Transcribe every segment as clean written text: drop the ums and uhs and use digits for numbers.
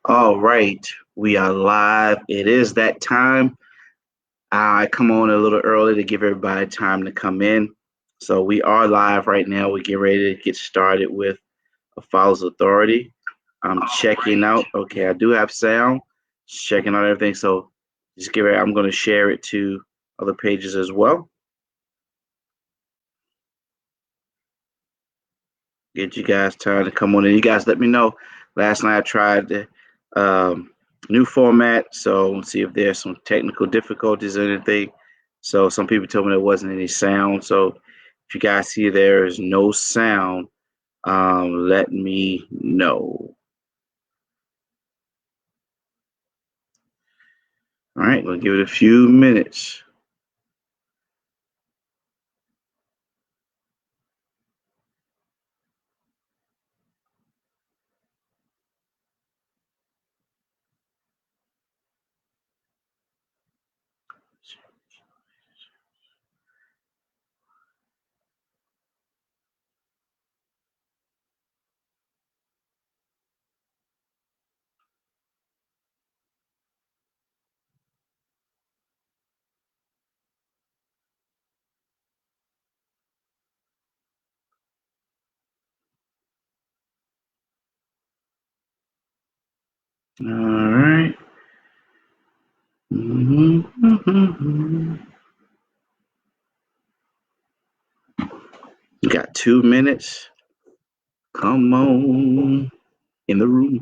All right, we are live. It is that time. I come on a little early to give everybody time to come in. So we are live right now. We get ready to get started with a Follows Authority. I'm checking out. Okay, I do have sound. Checking out everything. So just give it. I'm going to share it to other pages as well. Get you guys time to come on in. You guys let me know. Last night I tried the new format, so let's see if there's some technical difficulties or anything. So some people told me there wasn't any sound. So if you guys see there is no sound, let me know. All right, we'll give it a few minutes. All right. Mm-hmm. You got 2 minutes. Come on in the room.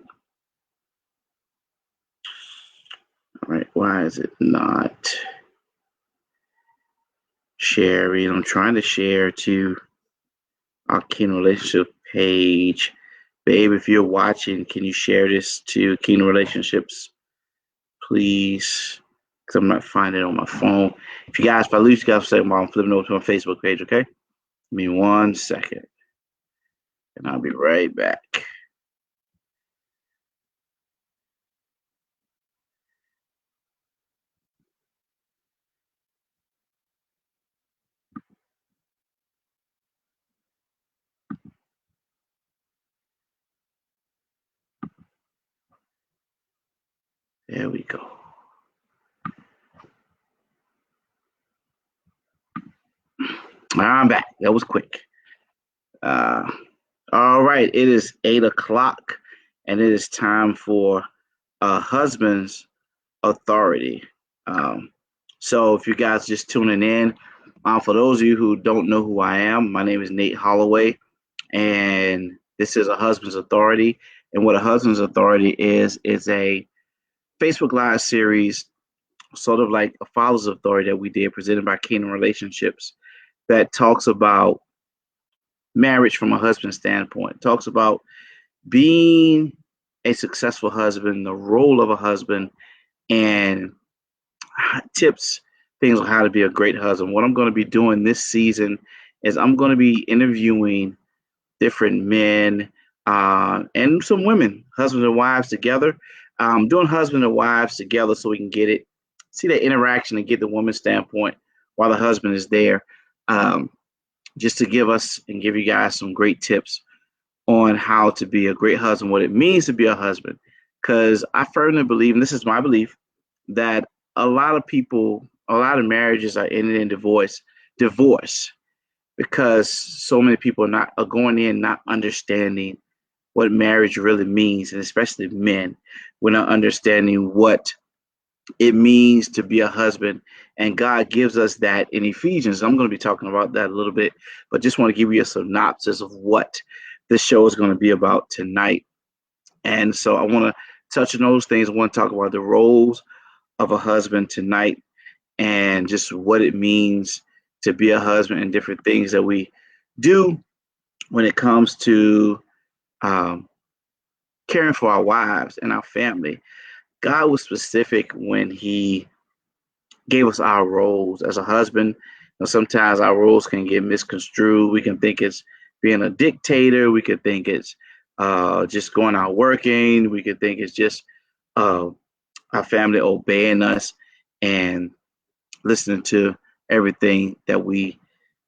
All right, why is it not sharing? I'm trying to share to our Kingdom Relationship page. Babe, if you're watching, can you share this to Kingdom Relationships, please? Because I'm not finding it on my phone. If I lose you guys, say, I'm flipping over to my Facebook page, okay? Give me 1 second, and I'll be right back. There we go. I'm back. That was quick. Uh, all right, it is 8 o'clock, and it is time for a husband's authority. Um, so if you guys just tuning in, for those of you who don't know who I am, my name is Nate Holloway, and this is a husband's authority. And what a husband's authority is a Facebook Live series, sort of like a father's authority that we did, presented by Kingdom Relationships, that talks about marriage from a husband's standpoint. Talks about being a successful husband, the role of a husband, and tips, things on how to be a great husband. What I'm going to be doing this season is I'm going to be interviewing different men and some women, husbands and wives together. Doing husband and wives together so we can see that interaction and get the woman's standpoint while the husband is there, um, just to give us and give you guys some great tips on how to be a great husband, what it means to be a husband. Because I firmly believe, and this is my belief, that a lot of marriages are ending in divorce because so many people are going in not understanding what marriage really means, and especially men, we're not understanding what it means to be a husband. And God gives us that in Ephesians. I'm going to be talking about that a little bit, but just want to give you a synopsis of what this show is going to be about tonight. And so I want to touch on those things. I want to talk about the roles of a husband tonight and just what it means to be a husband and different things that we do when it comes to um, caring for our wives and our family. God was specific when He gave us our roles as a husband. Sometimes our roles can get misconstrued. We can think it's being a dictator. We could think it's just going out working. We could think it's just uh, our family obeying us and listening to everything that we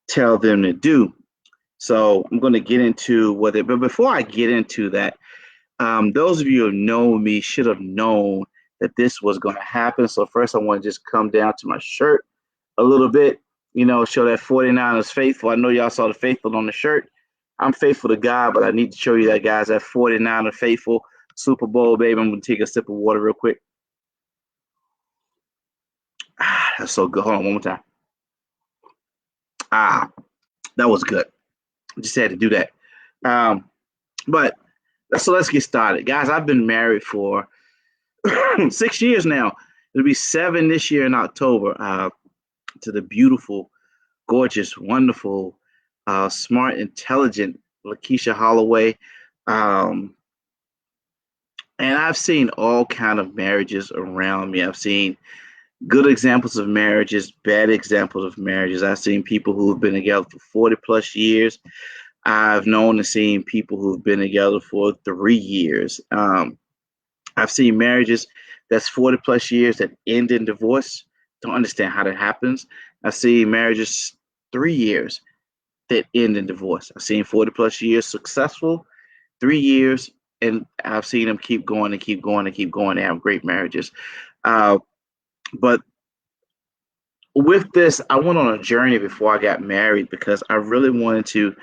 tell them to do. So I'm going to get into but before I get into that, Those of you who have known me should have known that this was going to happen. So first, I want to just come down to my shirt a little bit, show that 49 is faithful. I know y'all saw the faithful on the shirt. I'm faithful to God, but I need to show you that, guys, that 49 are faithful. Super Bowl, baby. I'm going to take a sip of water real quick. That's so good. Hold on one more time. That was good. Just had to do that. Um, but so let's get started. Guys, I've been married for 6 years now. It'll be 7 this year in October, to the beautiful, gorgeous, wonderful, smart, intelligent Lakeisha Holloway. Um, and I've seen all kind of marriages around me. I've seen good examples of marriages, bad examples of marriages. I've seen people who have been together for 40 plus years. I've known and seen people who've been together for 3 years. I've seen marriages that's 40 plus years that end in divorce. Don't understand how that happens. I've seen marriages 3 years that end in divorce. I've seen 40 plus years successful, 3 years, and I've seen them keep going and keep going and keep going. They have great marriages. But with this, I went on a journey before I got married because I really wanted to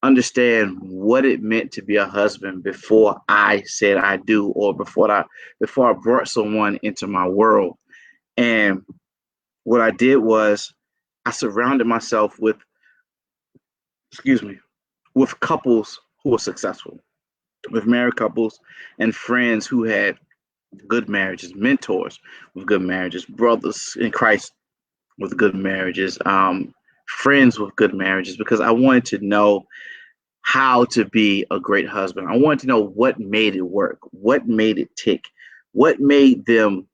understand what it meant to be a husband before I said I do, or before I brought someone into my world. And what I did was I surrounded myself with, excuse me, with couples who were successful, with married couples and friends who had good marriages, mentors with good marriages, brothers in Christ with good marriages, friends with good marriages, because I wanted to know how to be a great husband. I wanted to know what made it work, what made it tick, what made them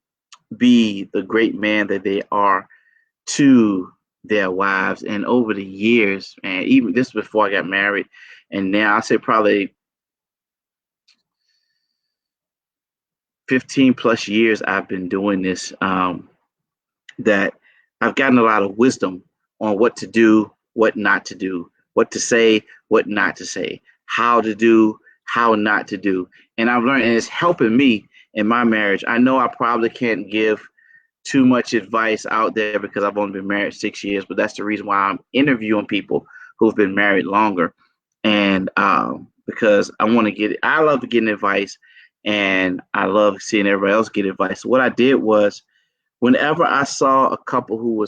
be the great man that they are to their wives. And over the years, and even this before I got married, and now I say probably 15 plus years I've been doing this, that I've gotten a lot of wisdom on what to do, what not to do, what to say, what not to say, how to do, how not to do. And I've learned, and it's helping me in my marriage. I know I probably can't give too much advice out there because I've only been married 6 years, but that's the reason why I'm interviewing people who've been married longer. And because I love getting advice and I love seeing everybody else get advice. So what I did was, whenever I saw a couple who were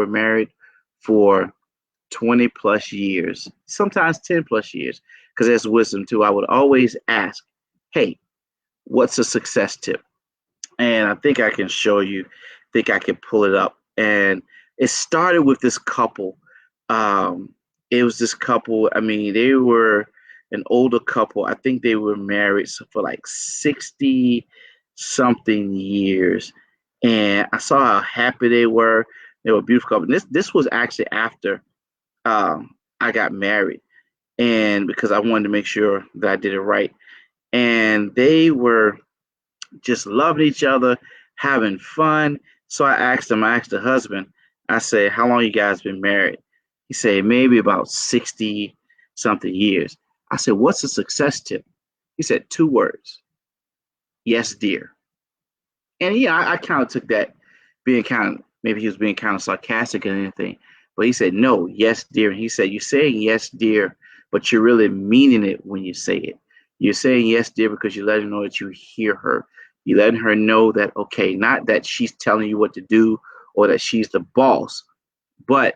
married for 20 plus years, sometimes 10 plus years, because there's wisdom too, I would always ask, hey, what's a success tip? And I think I can show you, think I can pull it up. And it started with this couple. Um, it was this couple, I mean, they were an older couple. I think they were married for like 60 something years. And I saw how happy they were. They were a beautiful couple. And this was actually after I got married. And because I wanted to make sure that I did it right. And they were just loving each other, having fun. So I asked the husband, I said, how long you guys been married? He said, maybe about 60 something years. I said, what's a success tip? He said, 2 words. Yes, dear. And yeah, I kind of took that being kind of, maybe he was being kind of sarcastic and anything. But he said, no, yes, dear. And he said, you're saying yes, dear, but you're really meaning it when you say it. You're saying yes, dear, because you let her know that you hear her. You letting her know that, okay, not that she's telling you what to do or that she's the boss, but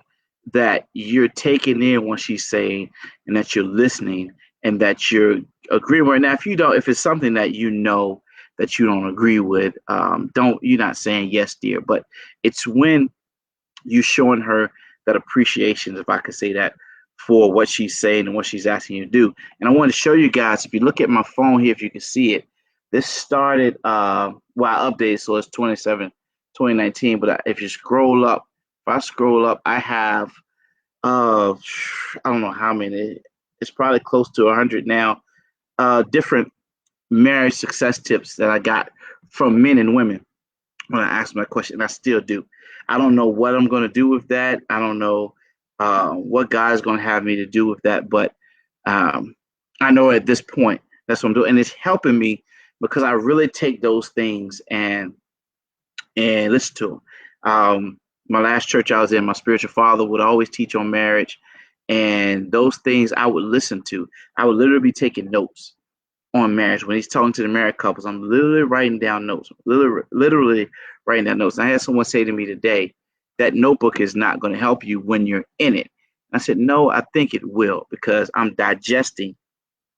that you're taking in what she's saying and that you're listening and that you're agreeing with her. Now, if it's something that you know that you don't agree with, you're not saying yes, dear, but it's when you showing her that appreciation, if I could say that, for what she's saying and what she's asking you to do. And I want to show you guys, if you look at my phone here, if you can see it, this started, I updated, so it's 2019, but if you scroll up, if I scroll up, I have, I don't know how many, it's probably close to 100 now, different marriage success tips that I got from men and women when I asked my question, and I still do. I don't know what I'm going to do with that. I don't know what God is going to have me to do with that, but I know at this point That's what I'm doing, and it's helping me because I really take those things and listen to them. My last church I was in, my spiritual father would always teach on marriage, and those things I would listen to. I would literally be taking notes on marriage when he's talking to the married couples. I'm literally writing down notes, literally writing down notes. And I had someone say to me today that notebook is not going to help you when you're in it. I said, no, I think it will because I'm digesting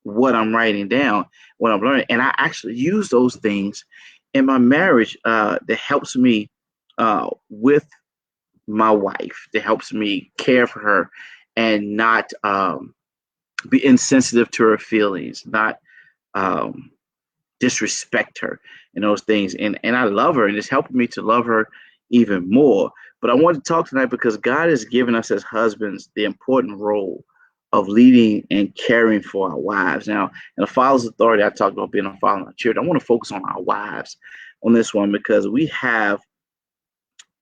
what I'm writing down, what I'm learning, and I actually use those things in my marriage that helps me with my wife, that helps me care for her and not be insensitive to her feelings, not um, disrespect her and those things. And I love her, and it's helping me to love her even more. But I want to talk tonight because God has given us as husbands the important role of leading and caring for our wives. Now, in the father's authority, I talked about being a father in our church. I want to focus on our wives on this one because we have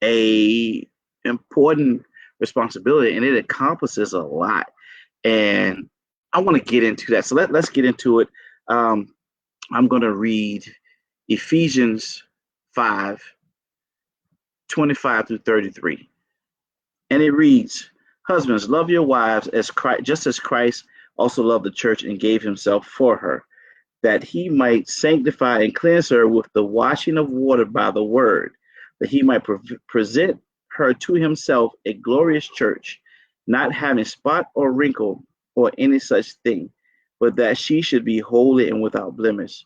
a important responsibility and it encompasses a lot. And I want to get into that. So let's get into it. Um, I'm going to read Ephesians 5:25 through 33. And it reads, husbands, love your wives as Christ, just as Christ also loved the church and gave himself for her, that he might sanctify and cleanse her with the washing of water by the word, that he might present her to himself a glorious church, not having spot or wrinkle or any such thing, but that she should be holy and without blemish.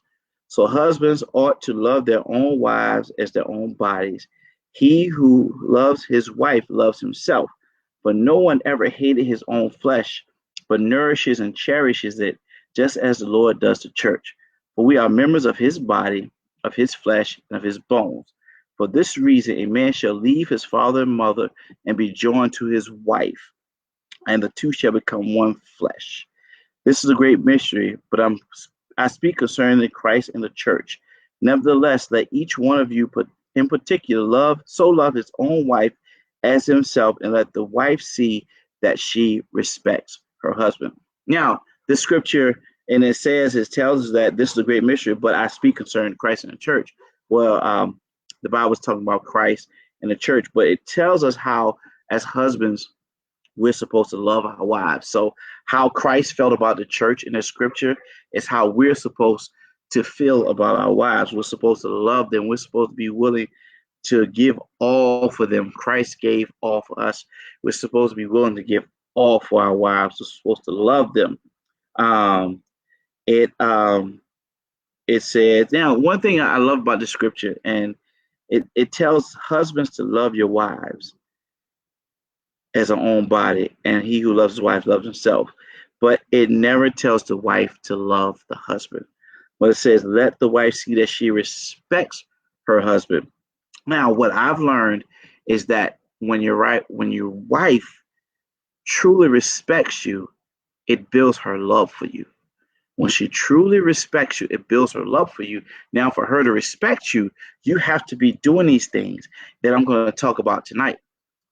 So husbands ought to love their own wives as their own bodies. He who loves his wife loves himself, for no one ever hated his own flesh, but nourishes and cherishes it just as the Lord does the church. For we are members of his body, of his flesh, and of his bones. For this reason, a man shall leave his father and mother and be joined to his wife, and the two shall become one flesh. This is a great mystery, but I speak concerning Christ and the church. Nevertheless, let each one of you put in particular love his own wife as himself, and let the wife see that she respects her husband. Now, this scripture, and it tells us that this is a great mystery, but I speak concerning Christ and the church. Well, the Bible is talking about Christ and the church, but it tells us how, as husbands, we're supposed to love our wives. So, how Christ felt about the church in the scripture is how we're supposed to feel about our wives. We're supposed to love them. We're supposed to be willing to give all for them. Christ gave all for us. We're supposed to be willing to give all for our wives. We're supposed to love them. Um, it it says now one thing I love about the scripture, and it tells husbands to love your wives as our own body, and he who loves his wife loves himself. But it never tells the wife to love the husband. But it says, let the wife see that she respects her husband. Now, what I've learned is that when your wife truly respects you, it builds her love for you. When she truly respects you, it builds her love for you. Now, for her to respect you, you have to be doing these things that I'm going to talk about tonight.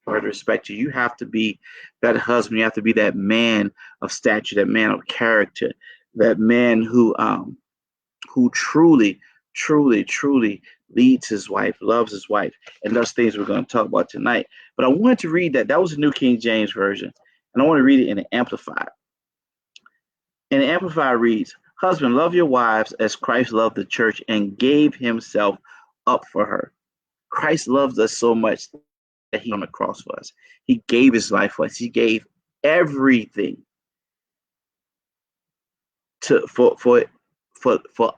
For her to respect you, you have to be that husband. You have to be that man of stature, that man of character, that man who truly leads his wife, loves his wife, and those things we're going to talk about tonight. But I wanted to read that. That was the New King James Version, and I want to read it in the Amplified. And the Amplified reads, husband, love your wives as Christ loved the church and gave himself up for her. Christ loves us so much that he on the cross for us. He gave his life for us. He gave everything to for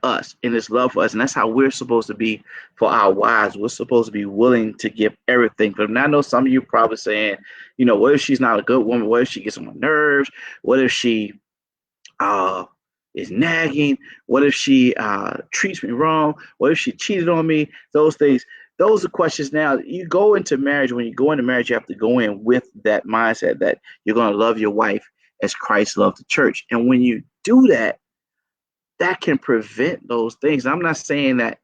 us in his love for us. And that's how we're supposed to be for our wives. We're supposed to be willing to give everything for them. Now, I know some of you probably saying, what if she's not a good woman? What if she gets on my nerves? What if she uh, is nagging? What if she treats me wrong? What if she cheated on me? Those things. Those are questions. Now, you go into marriage. When you go into marriage, you have to go in with that mindset that you're going to love your wife as Christ loved the church. And when you do that, that can prevent those things. I'm not saying that.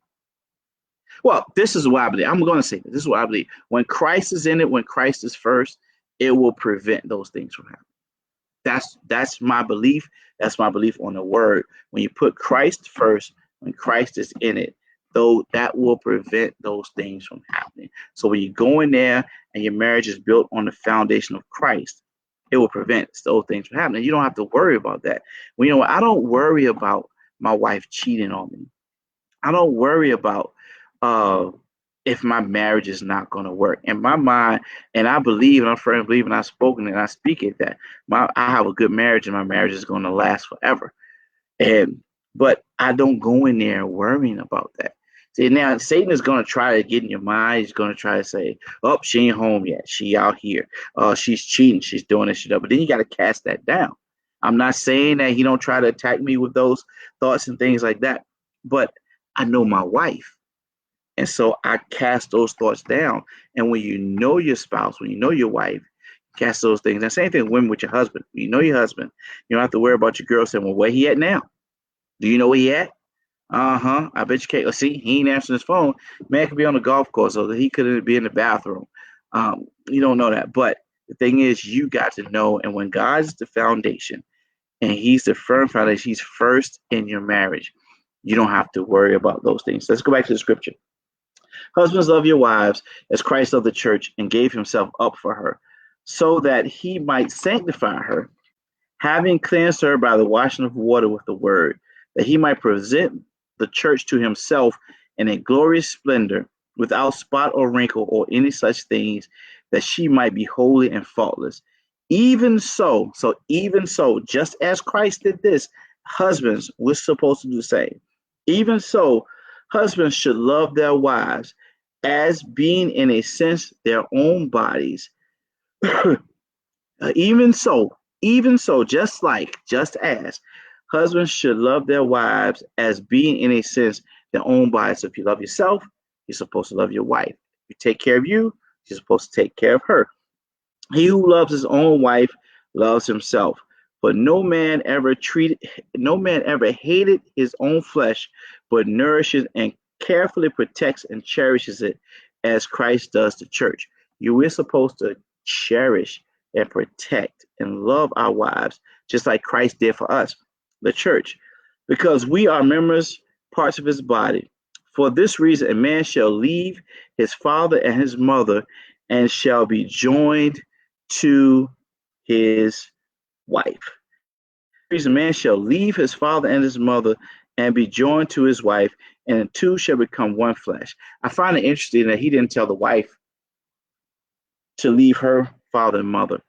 Well, this is what I believe. I'm going to say this is what I believe. When Christ is in it, when Christ is first, it will prevent those things from happening. That's my belief. That's my belief on the word. When you put Christ first, when Christ is in it, though that will prevent those things from happening. So when you go in there and your marriage is built on the foundation of Christ, it will prevent those things from happening. You don't have to worry about that. Well, you know, I don't worry about my wife cheating on me. I don't worry about uh, if my marriage is not going to work. In my mind, and I believe, and I'm firmly believe, and I've spoken and I speak it that I have a good marriage, and my marriage is going to last forever. And but I don't go in there worrying about that. See, now Satan is going to try to get in your mind. He's going to try to say, "Oh, she ain't home yet. She out here. She's cheating. She's doing this shit up." But then you got to cast that down. I'm not saying that he don't try to attack me with those thoughts and things like that, but I know my wife, and so I cast those thoughts down. And when you know your spouse, when you know your wife, cast those things. And same thing with women with your husband. When you know your husband, you don't have to worry about your girl saying, "Well, where he at now? Do you know where he at?" Uh-huh. I bet you can't. See, he ain't answering his phone. Man could be on the golf course, or he could be in the bathroom. You don't know that. But the thing is, you got to know. And when God is the foundation, and He's the firm foundation, He's first in your marriage. You don't have to worry about those things. Let's go back to the scripture. Husbands, love your wives as Christ loved the church and gave Himself up for her, so that He might sanctify her, having cleansed her by the washing of water with the word, that he might present the church to himself in a glorious splendor, without spot or wrinkle or any such things, that she might be holy and faultless. Even so, just as Christ did this, husbands, we're supposed to do the same. Even so, husbands should love their wives as being, in a sense, their own bodies. Even so, just as husbands should love their wives as being, in a sense, their own bodies. So if you love yourself, you're supposed to love your wife. If you take care of you, you're supposed to take care of her. He who loves his own wife loves himself. For no man ever hated his own flesh, but nourishes and carefully protects and cherishes it, as Christ does the church. You are supposed to cherish and protect and love our wives, just like Christ did for us, the church, because we are members, parts of His body. For this reason, a man shall leave his father and his mother, and shall be joined to his wife. For this reason, man shall leave his father and his mother and be joined to his wife, and the two shall become one flesh. I find it interesting that he didn't tell the wife to leave her father and mother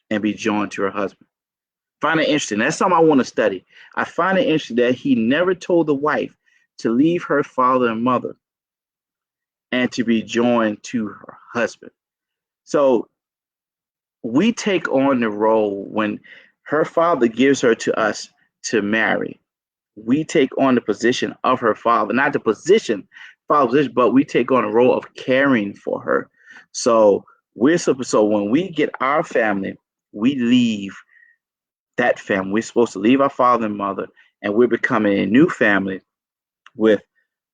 and be joined to her husband. Find it interesting. That's something I want to study. I find it interesting that he never told the wife to leave her father and mother and to be joined to her husband. So we take on the role when her father gives her to us to marry. We take on the position of her father, not the father position, but we take on the role of caring for her. So so when we get our family, we leave that family. We're supposed to leave our father and mother, and we're becoming a new family with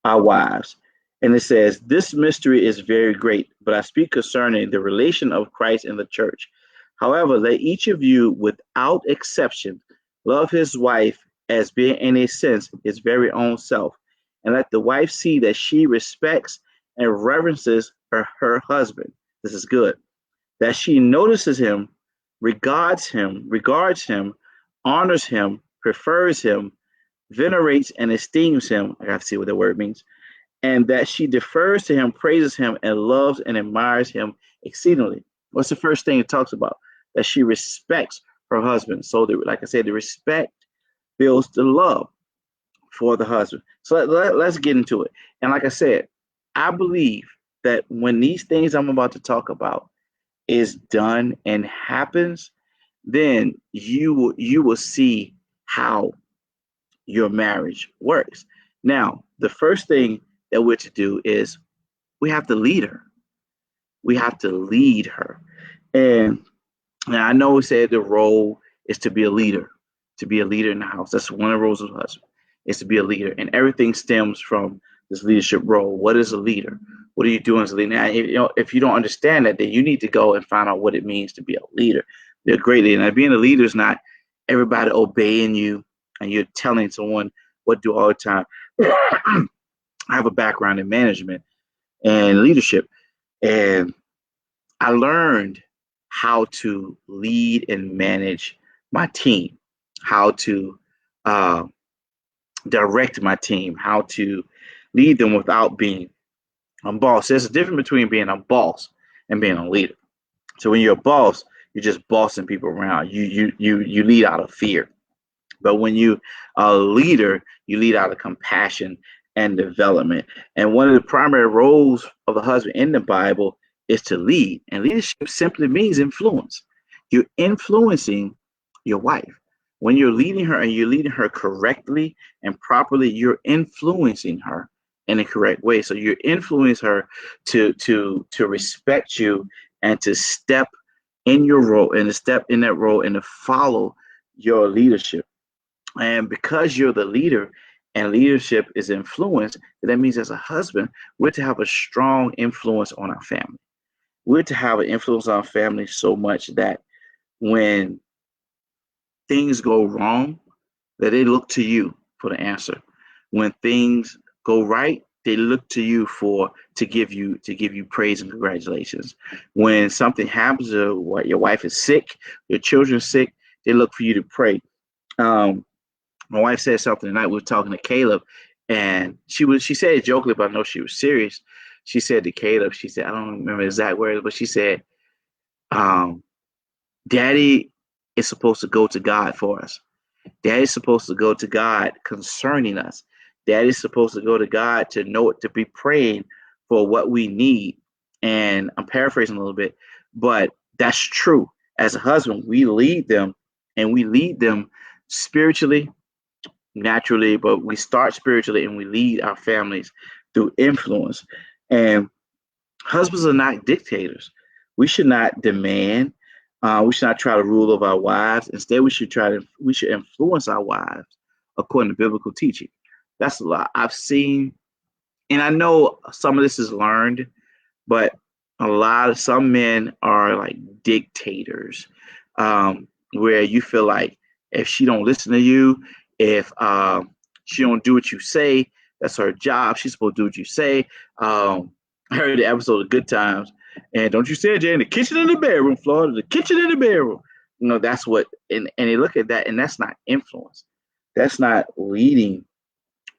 our wives. And it says, "This mystery is very great, but I speak concerning the relation of Christ and the church. However, let each of you, without exception, love his wife as being, in a sense, his very own self. And let the wife see that she respects and reverences her husband." This is good. "That she notices him, regards him, honors him, prefers him, venerates and esteems him." I have to see what that word means. "And that she defers to him, praises him, and loves and admires him exceedingly." What's the first thing it talks about? That she respects her husband. So, like I said, the respect builds the love for the husband. So let's get into it. And like I said, I believe that when these things I'm about to talk about is done and happens, then you will see how your marriage works. Now, the first thing that we're to do is we have to lead her. We have to lead her. And now I know we said the role is to be a leader in the house. That's one of the roles of a husband, is to be a leader. And everything stems from this leadership role. What is a leader? What are you doing as a leader? Now, if you don't understand that, then you need to go and find out what it means to be a leader. You're a great leader. Now, being a leader is not everybody obeying you and you're telling someone what to do all the time. I have a background in management and leadership, and I learned how to lead and manage my team, how to uh, direct my team, how to lead them without being a boss. There's a difference between being a boss and being a leader. So when you're a boss, you're just bossing people around. You lead out of fear. But when you are a leader, you lead out of compassion and development. And one of the primary roles of a husband in the Bible is to lead. And leadership simply means influence. You're influencing your wife. When you're leading her and you're leading her correctly and properly, you're influencing her in the correct way. So you influence her to respect you and to step in your role and to step in that role and to follow your leadership. And because you're the leader and leadership is influence, that means as a husband, we're to have a strong influence on our family. We're to have an influence on our family so much that when things go wrong, that they look to you for the answer. When things go right, they look to you for to give you praise and congratulations. When something happens, what your wife is sick, your children sick, they look for you to pray. Um, my wife said something tonight. We were talking to Caleb, and she said it jokingly, but I know she was serious. She said to Caleb, she said, I don't remember the exact words, but she said, um, "Daddy is supposed to go to God for us. Daddy's supposed to go to God concerning us. Daddy's supposed to go to God to know to be praying for what we need." And I'm paraphrasing a little bit, but that's true. As a husband, we lead them, and we lead them spiritually, naturally, but we start spiritually and we lead our families through influence. And husbands are not dictators. We should not demand. We should not try to rule over our wives. Instead, we should influence our wives according to biblical teaching. That's a lot I've seen, and I know some of this is learned, but some men are like dictators, where you feel like if she don't listen to you, if she don't do what you say, that's her job. She's supposed to do what you say. I heard the episode of Good Times, and don't you say it, Jay, in the kitchen and the bedroom, Florida, the kitchen and the bedroom. That's what, and they look at that, and that's not influence. That's not leading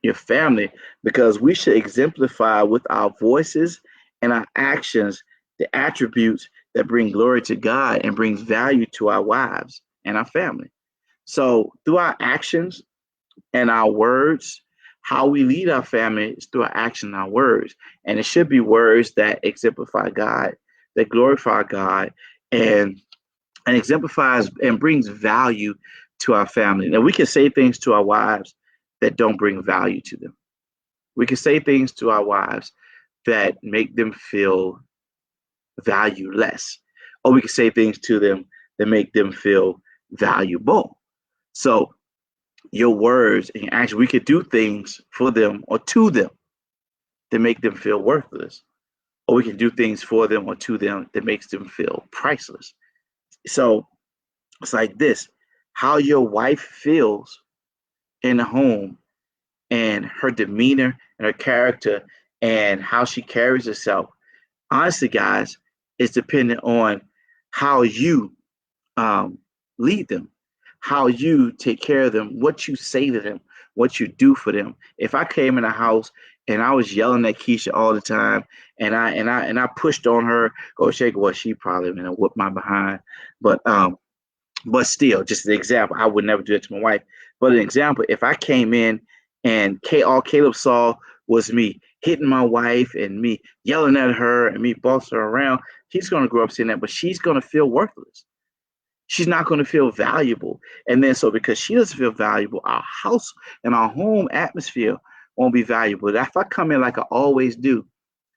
your family, because we should exemplify with our voices and our actions the attributes that bring glory to God and brings value to our wives and our family. So through our actions and our words, how we lead our family is through our action and our words. And it should be words that exemplify God, that glorify God, and and exemplifies and brings value to our family. Now we can say things to our wives that don't bring value to them. We can say things to our wives that make them feel valueless, or we can say things to them that make them feel valuable. So your words and your actions, we could do things for them or to them that make them feel worthless, or we can do things for them or to them that makes them feel priceless. So it's like this: how your wife feels in the home and her demeanor and her character and how she carries herself, honestly, guys, is dependent on how you um, lead them, how you take care of them, what you say to them, what you do for them. If I came in a house and I was yelling at Keisha all the time, and I pushed on her, go shake, well, she probably gonna whoop my behind, but still, just an example. I would never do that to my wife. But an example, if I came in and all Caleb saw was me hitting my wife and me yelling at her and me bossing her around, he's going to grow up seeing that, but she's going to feel worthless. She's not going to feel valuable. And then, so because she doesn't feel valuable, our house and our home atmosphere won't be valuable. If I come in like I always do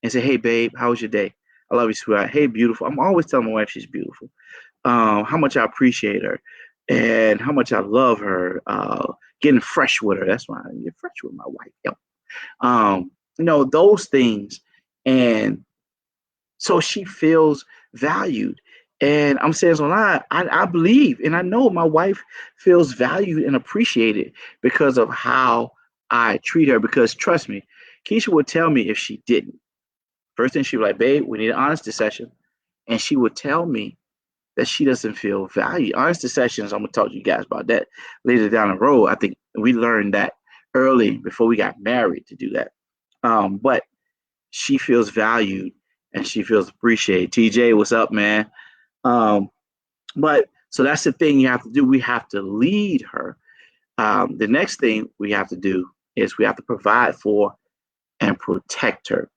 and say, hey, babe, how was your day? I love you, sweetheart. Hey, beautiful. I'm always telling my wife she's beautiful, how much I appreciate her and how much I love her, getting fresh with her. That's why I get fresh with my wife. Yep. Those things. And so she feels valued. And I'm saying this online. I believe and I know my wife feels valued and appreciated because of how I treat her. Because trust me, Keisha would tell me if she didn't. First thing she would like, babe, we need an honesty session. And she would tell me that she doesn't feel valued. Honesty sessions, I'm gonna talk to you guys about that later down the road. I think we learned that early before we got married to do that. But she feels valued and she feels appreciated. TJ, what's up, man? Um, but so that's the thing you have to do. We have to lead her. The next thing we have to do is we have to provide for and protect her.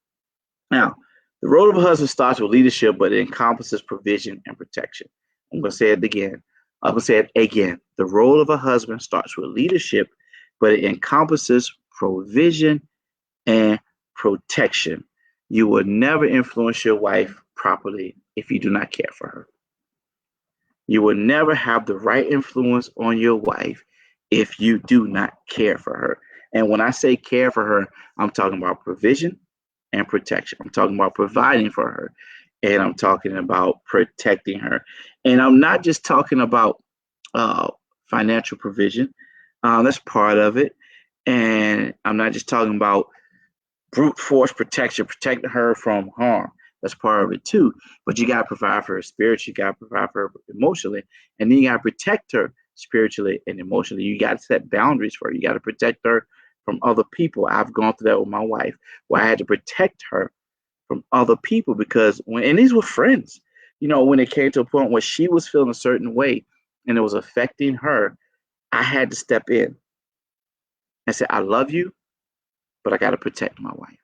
Now, the role of a husband starts with leadership, but it encompasses provision and protection. I'm going to say it again. I'm going to say it again. The role of a husband starts with leadership, but it encompasses provision and protection. You will never influence your wife properly if you do not care for her. You will never have the right influence on your wife if you do not care for her. And when I say care for her, I'm talking about provision and protection. I'm talking about providing for her and I'm talking about protecting her. And I'm not just talking about uh, financial provision, that's part of it. And I'm not just talking about brute force protection, protecting her from harm. That's part of it too. But you got to provide for her spiritually, you got to provide for her emotionally, and then you got to protect her spiritually and emotionally. You got to set boundaries for her. You got to protect her from other people. I've gone through that with my wife, where I had to protect her from other people because and these were friends. When it came to a point where she was feeling a certain way and it was affecting her, I had to step in and say, I love you, but I got to protect my wife.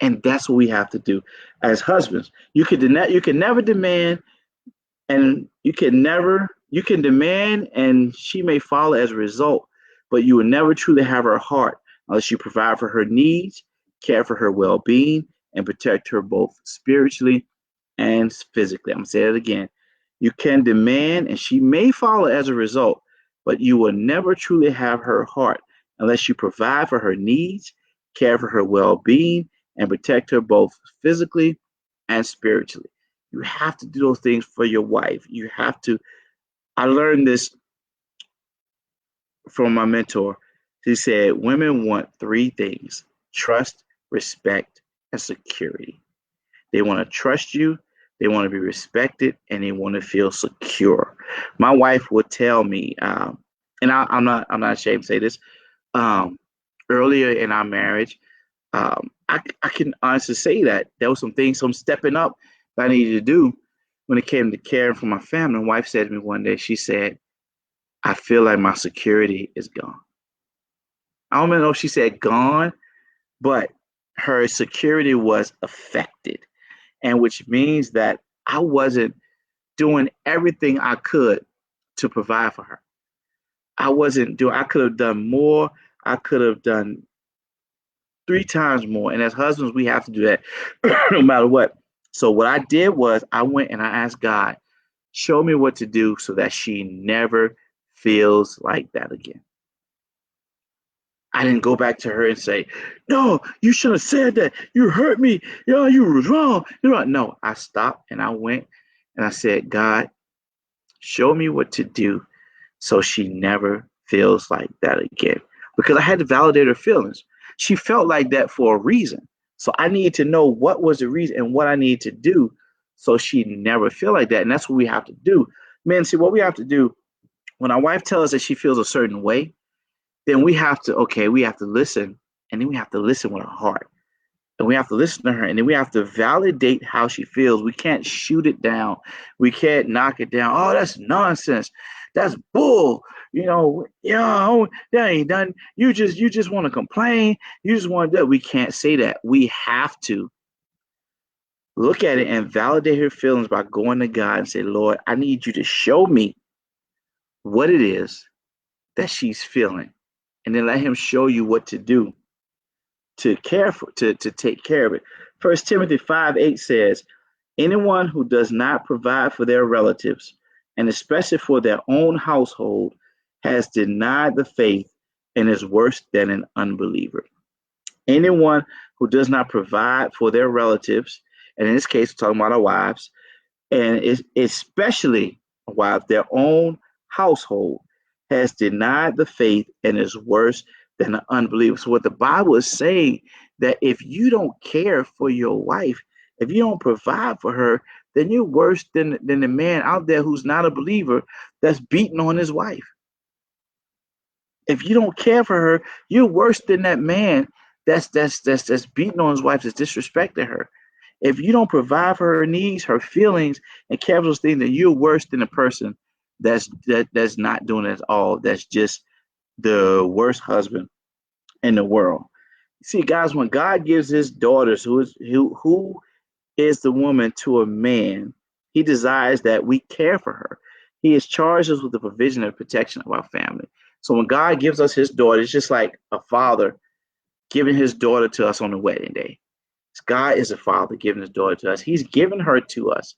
And that's what we have to do as husbands. You can never demand, and you can demand, and she may follow as a result, but you will never truly have her heart unless you provide for her needs, care for her well-being, and protect her both spiritually and physically. I'm gonna say it again. You can demand, and she may follow as a result, but you will never truly have her heart unless you provide for her needs, care for her well being, and protect her both physically and spiritually. You have to do those things for your wife. You have to. I learned this from my mentor. He said, women want three things: trust, respect, and security. They want to trust you, they want to be respected, and they want to feel secure. My wife would tell me, and I'm not ashamed to say this. Um, Earlier in our marriage, I can honestly say that there was some things, some stepping up that I needed to do when it came to caring for my family. My wife said to me one day, she said, "I feel like my security is gone." I don't know if she said gone, but her security was affected, and which means that I wasn't doing everything I could to provide for her. I wasn't doing, I could have done more. I could have done three times more. And as husbands, we have to do that no matter what. So what I did was I went and I asked God, show me what to do so that she never feels like that again. I didn't go back to her and say, no, you should have said that. You hurt me. You was wrong. No, I stopped and I went and I said, God, show me what to do so she never feels like that again. Because I had to validate her feelings. She felt like that for a reason. So I needed to know what was the reason and what I needed to do so she never feel like that. And that's what we have to do. Man, see what we have to do when our wife tells us that she feels a certain way, then we have to listen, and then we have to listen with our heart. And we have to listen to her, and then we have to validate how she feels. We can't shoot it down. We can't knock it down. Oh, that's nonsense. That's bull. That ain't done. You just want to complain. You just want to do it. We can't say that. We have to look at it and validate her feelings by going to God and say, Lord, I need you to show me what it is that she's feeling. And then let him show you what to do to take care of it. First Timothy 5:8 says, anyone who does not provide for their relatives, and especially for their own household, has denied the faith and is worse than an unbeliever. Anyone who does not provide for their relatives, and in this case, we're talking about our wives, and especially while their own household has denied the faith and is worse than an unbeliever. So what the Bible is saying, that if you don't care for your wife, if you don't provide for her, then you're worse than the man out there who's not a believer that's beating on his wife. If you don't care for her, you're worse than that man that's beating on his wife, that's disrespecting her. If you don't provide for her needs, her feelings, and care for those things, then you're worse than the person that's not doing it at all. That's just the worst husband in the world. See, guys, when God gives His daughters, who is the woman, to a man, He desires that we care for her. He has charged us with the provision and protection of our family. So when God gives us His daughter, it's just like a father giving his daughter to us on the wedding day. God is a father giving his daughter to us. He's given her to us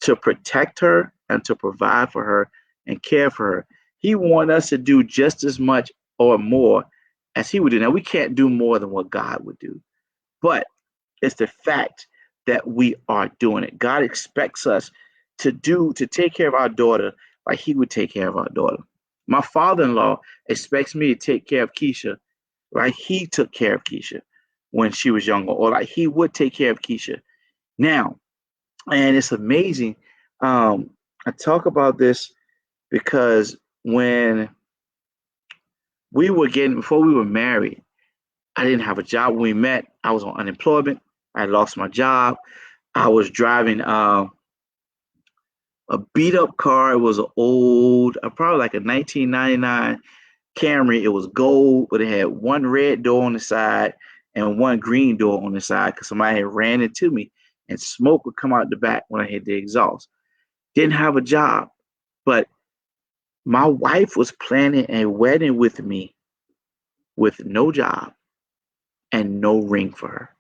to protect her and to provide for her and care for her. He wants us to do just as much or more as he would do. Now, we can't do more than what God would do, but it's the fact that we are doing it. God expects us to take care of our daughter like he would take care of our daughter. My father-in-law expects me to take care of Keisha like he took care of Keisha when she was younger, or like he would take care of Keisha now. And it's amazing. I talk about this because when before we were married, I didn't have a job. When we met, I was on unemployment. I lost my job. I was driving a beat up car. It was an old, probably like a 1999 Camry. It was gold, but it had one red door on the side and one green door on the side because somebody had ran into me, and smoke would come out the back when I hit the exhaust. Didn't have a job, but my wife was planning a wedding with me with no job and no ring for her.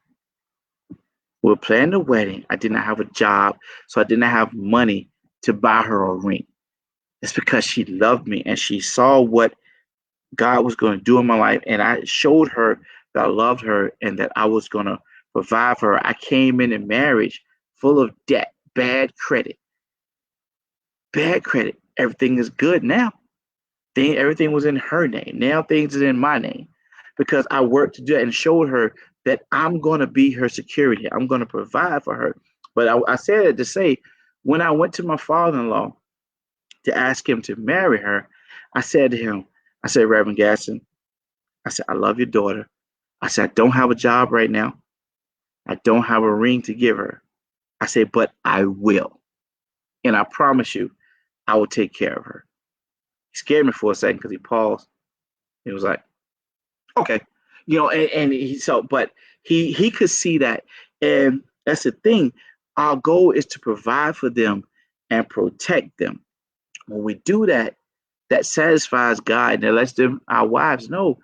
We were planning the wedding. I did not have a job, so I did not have money to buy her a ring. It's because she loved me and she saw what God was going to do in my life. And I showed her that I loved her and that I was going to provide for her. I came in marriage full of debt, bad credit, bad credit. Everything is good now. Everything was in her name. Now things are in my name because I worked to do it and showed her that I'm going to be her security. I'm going to provide for her. But I said it to say, when I went to my father-in-law to ask him to marry her, I said to him, I said, Reverend Gasson, I said, I love your daughter. I said, I don't have a job right now. I don't have a ring to give her. I said, but I will. And I promise you, I will take care of her. He scared me for a second because he paused. He was like, okay. And but he could see that. And that's the thing. Our goal is to provide for them and protect them. When we do that, that satisfies God and it lets our wives know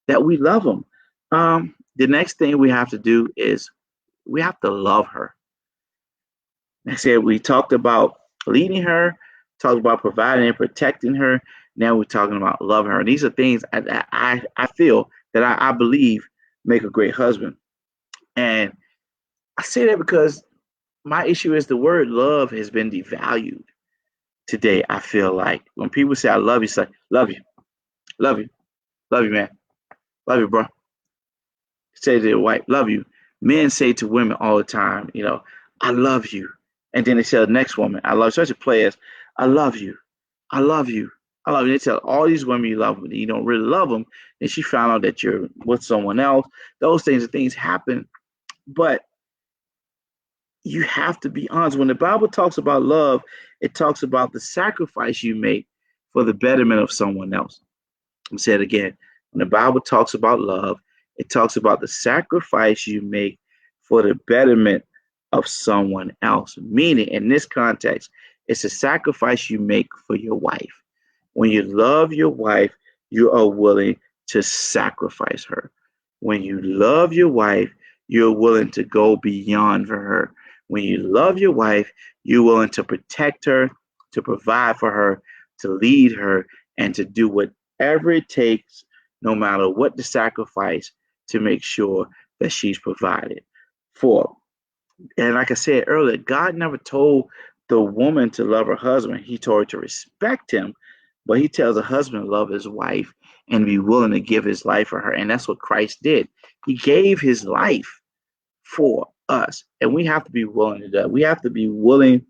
that we love them. The next thing we have to do is we have to love her. I said we talked about leading her, talked about providing and protecting her. Now we're talking about loving her. And these are things I feel that I believe make a great husband. And I say that because my issue is the word love has been devalued today. I feel like when people say I love you, say love you, love you, love you, man, love you, bro. Say to their wife, love you. Men say to women all the time, I love you. And then they tell the next woman, I love you. Such a players, I love you. I love you. I love you. They tell all these women you love them, you don't really love them. And she found out that you're with someone else. Those things happen. But you have to be honest. When the Bible talks about love, it talks about the sacrifice you make for the betterment of someone else. I'm saying it again. When the Bible talks about love, it talks about the sacrifice you make for the betterment of someone else. Meaning, in this context, it's a sacrifice you make for your wife. When you love your wife, you are willing to sacrifice her. When you love your wife, you're willing to go beyond for her. When you love your wife, you're willing to protect her, to provide for her, to lead her, and to do whatever it takes, no matter what the sacrifice, to make sure that she's provided for. And like I said earlier, God never told the woman to love her husband. He told her to respect him, but he tells the husband to love his wife and be willing to give his life for her. And that's what Christ did. He gave his life for us. And we have to be willing to do that. We have to be willing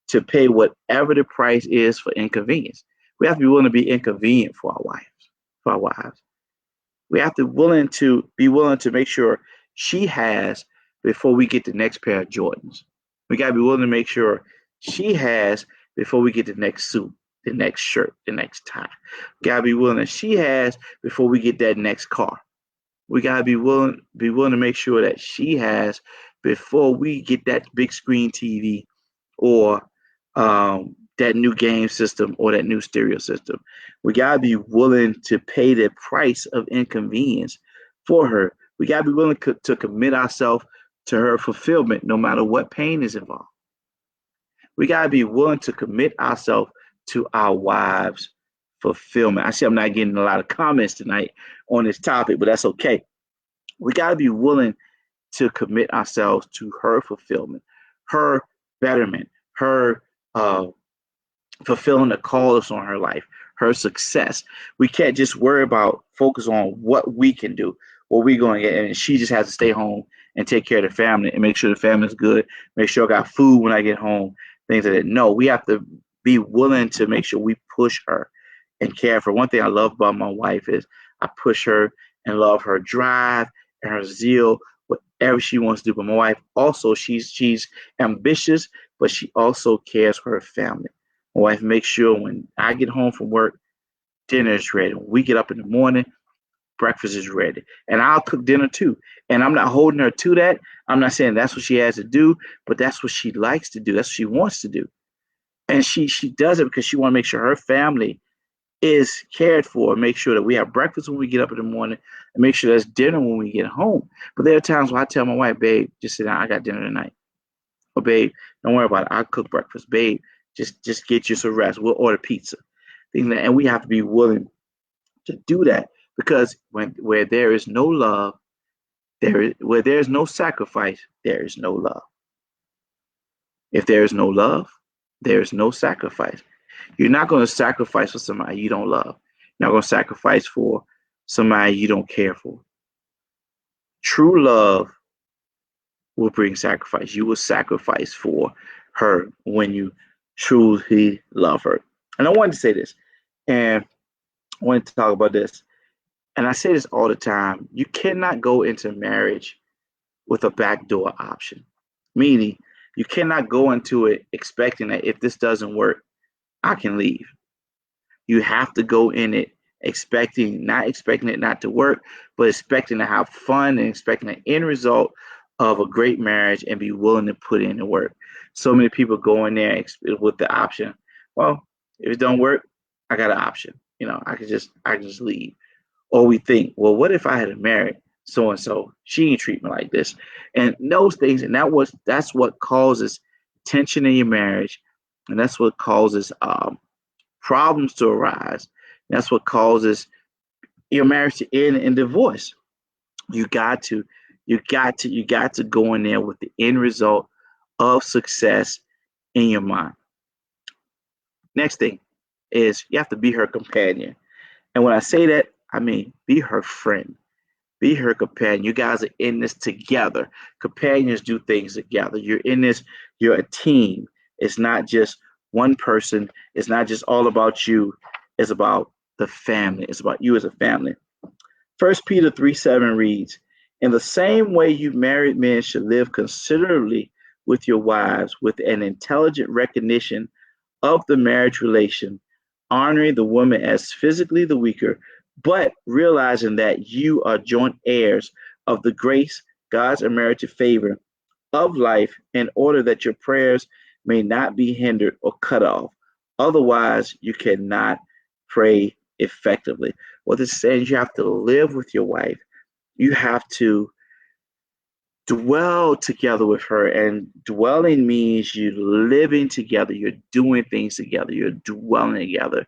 to pay whatever the price is for inconvenience. We have to be willing to be inconvenient for our wives, for our wives. We have to be willing to make sure she has before we get the next pair of Jordans. We gotta be willing to make sure she has before we get the next suit, the next shirt, the next tie. We gotta be willing that she has before we get that next car. We gotta be willing to make sure that she has before we get that big screen TV or that new game system or that new stereo system. We gotta be willing to pay the price of inconvenience for her. We gotta be willing to commit ourselves to her fulfillment, no matter what pain is involved. We gotta be willing to commit ourselves to our wives' fulfillment. I see I'm not getting a lot of comments tonight on this topic, but that's okay. We gotta be willing to commit ourselves to her fulfillment, her betterment, her fulfilling the calls on her life, her success. We can't just worry about focus on what we can do, what we're going to get, and she just has to stay home and take care of the family and make sure the family's good, make sure I got food when I get home, things like that. No, we have to be willing to make sure we push her and care for her. One thing I love about my wife is I push her and love her drive and her zeal, whatever she wants to do. But my wife also, she's ambitious, but she also cares for her family. My wife makes sure when I get home from work, dinner is ready. When we get up in the morning, breakfast is ready. And I'll cook dinner too. And I'm not holding her to that. I'm not saying that's what she has to do, but that's what she likes to do. That's what she wants to do. And she does it because she wants to make sure her family is cared for, make sure that we have breakfast when we get up in the morning, and make sure there's dinner when we get home. But there are times where I tell my wife, babe, just sit down, I got dinner tonight. Or babe, don't worry about it. I'll cook breakfast. Babe, just get you some rest. We'll order pizza. And we have to be willing to do that because where there is no love, where there is no sacrifice, there is no love. If there is no love, there is no sacrifice. You're not going to sacrifice for somebody you don't love. You're not going to sacrifice for somebody you don't care for. True love will bring sacrifice. You will sacrifice for her when you truly love her. And I wanted to say this, and I wanted to talk about this. And I say this all the time. You cannot go into marriage with a backdoor option, meaning you cannot go into it expecting that if this doesn't work, I can leave. You have to go in it not expecting it not to work, but expecting to have fun and expecting the end result of a great marriage and be willing to put in the work. So many people go in there with the option. Well, if it don't work, I got an option. I can just leave. Or we think, well, what if I had married so and so? She didn't treat me like this, and those things, and that's what causes tension in your marriage, and that's what causes problems to arise. That's what causes your marriage to end in divorce. You got to, you got to go in there with the end result of success in your mind. Next thing is you have to be her companion. And when I say that, I mean be her friend, be her companion. You guys are in this together. Companions do things together. You're in this, you're a team. It's not just one person, it's not just all about you, it's about the family, it's about you as a family. First Peter 3:7 reads, in the same way you married men should live considerably with your wives with an intelligent recognition of the marriage relation, honoring the woman as physically the weaker, but realizing that you are joint heirs of the grace, God's unmerited favor of life, in order that your prayers may not be hindered or cut off. Otherwise, you cannot pray effectively. What this says, you have to live with your wife. You have to dwell together with her, and dwelling means you're living together, you're doing things together, you're dwelling together.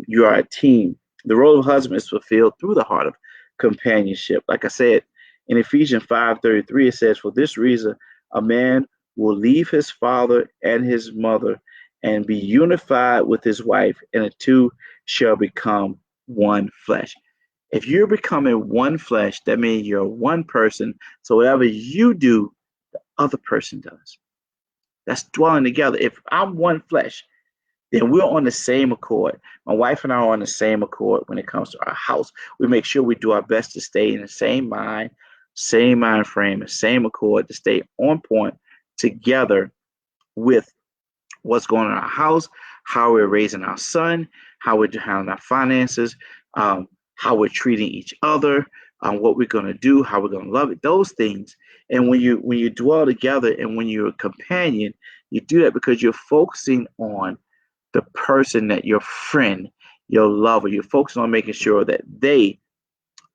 You are a team. The role of husband is fulfilled through the heart of companionship. Like I said in Ephesians 5:33, it says, for this reason A man will leave his father and his mother and be unified with his wife, and the two shall become one flesh. If you're becoming one flesh, that means you're one person. So whatever you do, the other person does. That's dwelling together. If I'm one flesh, then we're on the same accord. My wife and I are on the same accord when it comes to our house. We make sure we do our best to stay in the same mind frame, the same accord, to stay on point together with what's going on in our house, how we're raising our son, how we're handling our finances, how we're treating each other, what we're going to do, how we're going to love it, those things. And when you dwell together and when you're a companion, you do that because you're focusing on the person that your friend, your lover, you're focusing on making sure that they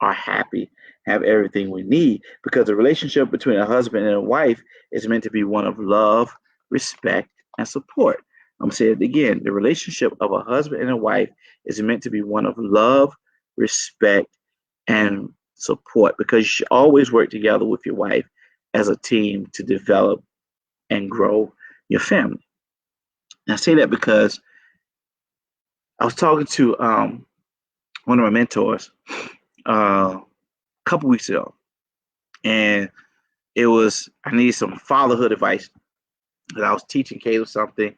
are happy, have everything we need. Because the relationship between a husband and a wife is meant to be one of love, respect, and support. I'm going to say it again. The relationship of a husband and a wife is meant to be one of love, respect, and support, because you should always work together with your wife as a team to develop and grow your family. And I say that because I was talking to one of my mentors a couple weeks ago, and I needed some fatherhood advice. That I was teaching Caleb something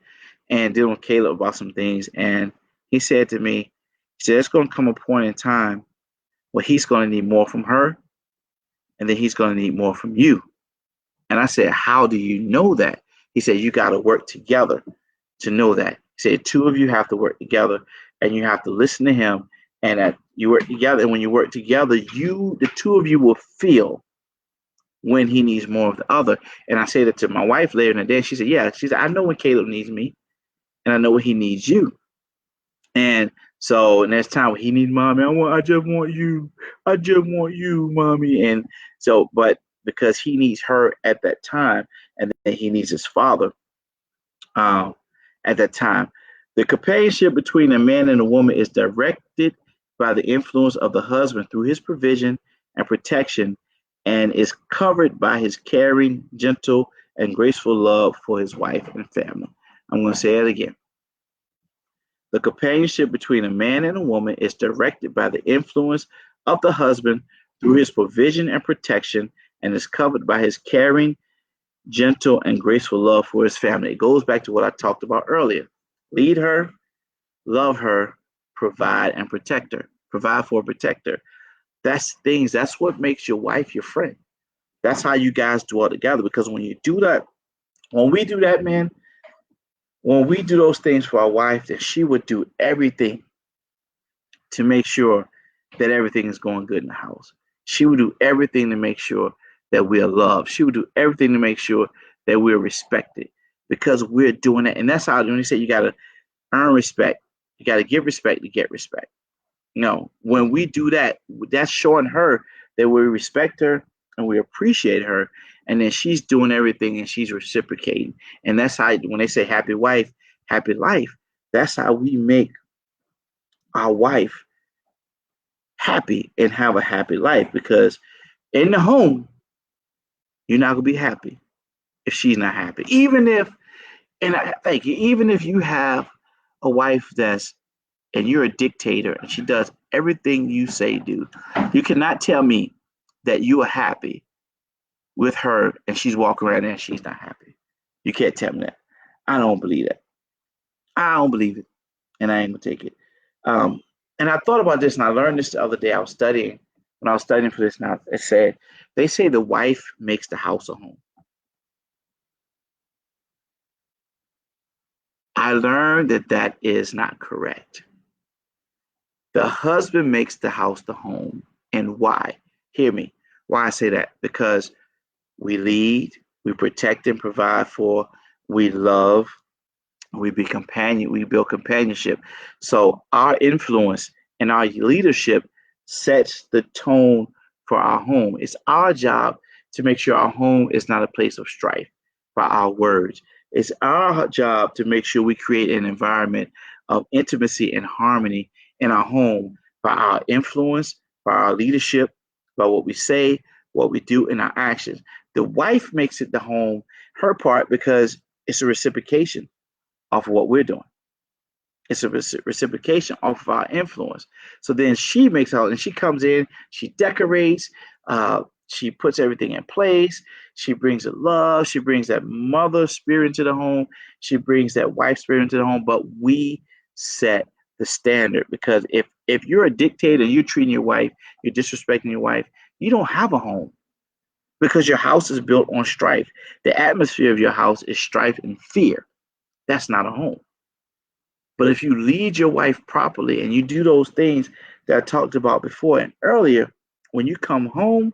and dealing with Caleb about some things, and he said to me, he said, "It's going to come a point in time where he's going to need more from her, and then he's going to need more from you." And I said, "How do you know that?" He said, "You got to work together to know that." He said, "Two of you have to work together, and you have to listen to him, and that you work together. And when you work together, the two of you will feel when he needs more of the other." And I said that to my wife later in the day. She said, "Yeah." She said, "I know when Caleb needs me, and I know when he needs you." And so next time when he needs mommy, I just want you. I just want you, mommy. And so, but because he needs her at that time, and then he needs his father um, at that time. The companionship between a man and a woman is directed by the influence of the husband through his provision and protection, and is covered by his caring, gentle, and graceful love for his wife and family. I'm going to say it again. The companionship between a man and a woman is directed by the influence of the husband through his provision and protection, and is covered by his caring, gentle, and graceful love for his family. It goes back to what I talked about earlier. Lead her, love her, provide and protect her. Provide for, protect her. That's what makes your wife your friend. That's how you guys dwell together. Because when you do that, when we do that, man, when we do those things for our wife, then she would do everything to make sure that everything is going good in the house. She would do everything to make sure that we're loved. She would do everything to make sure that we're respected, because we're doing it. And that's how, when you say you got to earn respect, you got to give respect to get respect. When we do that, that's showing her that we respect her and we appreciate her. And then she's doing everything and she's reciprocating. And that's how, when they say happy wife, happy life, that's how we make our wife happy and have a happy life. Because in the home, you're not going to be happy if she's not happy. And I think, even if you have a wife and you're a dictator and she does everything you say do, you cannot tell me that you are happy with her and she's walking around there and she's not happy. You can't tell me that. I don't believe that. I don't believe it, and I ain't gonna take it. Um, and I thought about this, and I learned this the other day. When I was studying for this. Now it said they say the wife makes the house a home. I learned that that is not correct. The husband makes the house the home. And why? Hear me. Why I say that? Because we lead, we protect and provide for, we love, we build companionship. So our influence and our leadership sets the tone for our home. It's our job to make sure our home is not a place of strife by our words. It's our job to make sure we create an environment of intimacy and harmony in our home by our influence, by our leadership, by what we say, what we do, and our actions. The wife makes it the home, her part, because it's a reciprocation off of what we're doing. It's a reciprocation off of our influence. So then she makes out and she comes in, she decorates, she puts everything in place. She brings the love. She brings that mother spirit into the home. She brings that wife spirit into the home. But we set the standard because if you're a dictator, you're treating your wife, you're disrespecting your wife, you don't have a home because your house is built on strife. The atmosphere of your house is strife and fear. That's not a home. But if you lead your wife properly and you do those things that I talked about before and earlier, when you come home,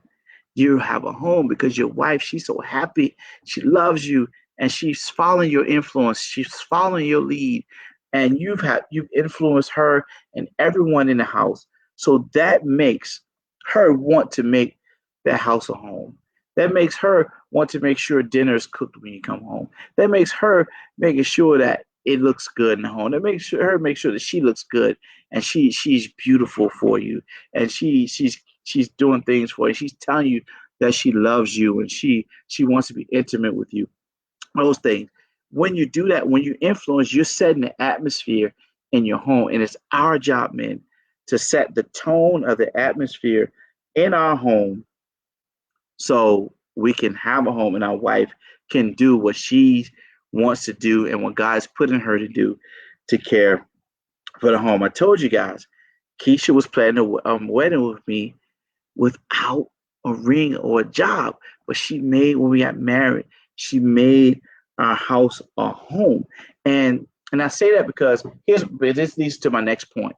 you have a home because your wife, she's so happy. She loves you and she's following your influence. She's following your lead. And you've influenced her and everyone in the house. So that makes her want to make that house a home. That makes her want to make sure dinner is cooked when you come home. That makes her making sure that it looks good in the home. That makes sure her make sure that she looks good and she's beautiful for you and she's doing things for you. She's telling you that she loves you and she wants to be intimate with you. Those things. When you do that, when you influence, you're setting the atmosphere in your home. And it's our job, men, to set the tone of the atmosphere in our home so we can have a home and our wife can do what she wants to do and what God's put in her to do to care for the home. I told you guys, Keisha was planning a wedding with me without a ring or a job, but she made when we got married, she made our house a home. And I say that because this leads to my next point.